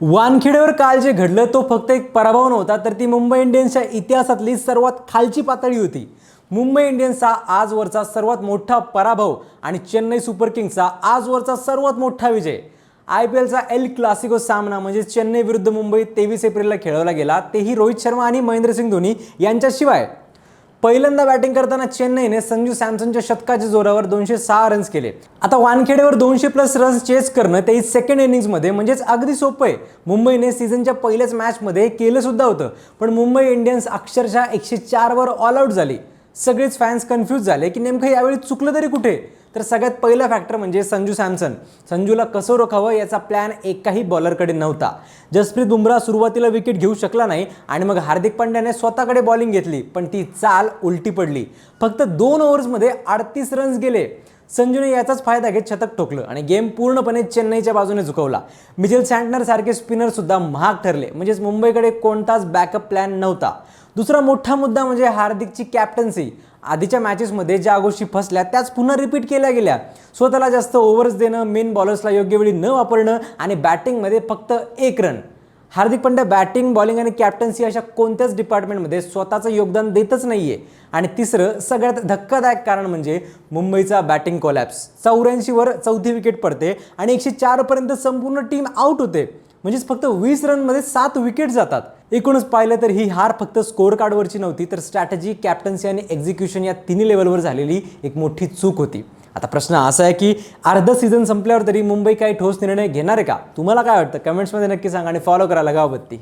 वानखेडेवर काल जे घडलं तो फक्त एक पराभव नव्हता, तर ती मुंबई इंडियन्सच्या इतिहासातली सर्वात खालची पातळी होती। मुंबई इंडियन्सचा आजवरचा सर्वात मोठा पराभव आणि चेन्नई सुपर किंग्सचा आजवरचा सर्वात मोठा विजय। IPLचा एल क्लासिको सामना म्हणजे चेन्नई विरुद्ध मुंबई 23 एप्रिलला खेळवला गेला, तेही रोहित शर्मा आणि महेंद्रसिंग धोनी यांच्याशिवाय। पहिल्यांदा बॅटिंग करताना चेन्नईने संजू सॅमसनच्या शतकाच्या जोरावर 206 रन्स केले। आता वानखेडेवर 200+ रन्स चेस करणं तेही सेकंड इनिंग्समध्ये म्हणजेच अगदी सोपं आहे। मुंबईने सीझनच्या पहिल्याच मॅचमध्ये केलं सुद्धा होतं, पण मुंबई इंडियन्स अक्षरशः 104 वर ऑल आउट झाली। सगळेच फॅन्स कन्फ्यूज झाले की नेमकं यावेळी चुकलं तरी कुठे। तर सगळ्यात पहिला फॅक्टर म्हणजे संजू सॅमसन। संजूला कसं रोखावं याचा प्लॅन एकाही बॉलरकडे नव्हता। जसप्रीत बुमराह सुरुवातीला विकेट घेऊ शकला नाही आणि मग हार्दिक पांड्याने स्वतःकडे बॉलिंग घेतली, पण ती चाल उलटी पडली। फक्त 2 ओव्हर्समध्ये 38 रन्स गेले। संजूने याचाच फायदा घेत शतक ठोकलं आणि गेम पूर्णपणे चेन्नईच्या बाजूने झुकवला। मिचेल सँटनर सारखे स्पिनर सुद्धा महाग ठरले, म्हणजेच मुंबईकडे कोणताच बॅकअप प्लॅन नव्हता। दुसरा मोठा मुद्दा म्हणजे हार्दिकची कॅप्टन्सी। आधीच्या मॅचेसमध्ये ज्या गोष्टी फसल्या त्याच पुन्हा रिपीट केल्या गेल्या। स्वतःला जास्त ओव्हर्स देणं, मेन बॉलर्सला योग्य वेळी न वापरणं आणि बॅटिंगमध्ये फक्त 1 run. Hardik Pandya batting, bowling आणि कॅप्टन्सी अशा कोणत्याच डिपार्टमेंटमध्ये स्वतःचं योगदान देतच नाहीये। आणि तिसरं सगळ्यात धक्कादायक कारण म्हणजे मुंबईचा बॅटिंग कोलॅप्स। 84 वर चौथी विकेट पडते आणि 104 पर्यंत संपूर्ण टीम आउट होते, म्हणजेच फक्त 20 रनमध्ये 7 विकेट जातात। एकूणच पाहिलं तर ही हार फक्त स्कोअर कार्डवरची नव्हती, तर स्ट्रॅटेजी, कॅप्टन्सी आणि एक्झिक्युशन या तिन्ही लेवलवर झालेली एक मोठी चूक होती। आता प्रश्न असा आहे की अर्धा सीझन संपल्यावर तरी मुंबई काही ठोस निर्णय घेणार आहे का? तुम्हाला काय वाटतं? कमेंट्समध्ये नक्की सांगा आणि फॉलो करायला गावबत्ती।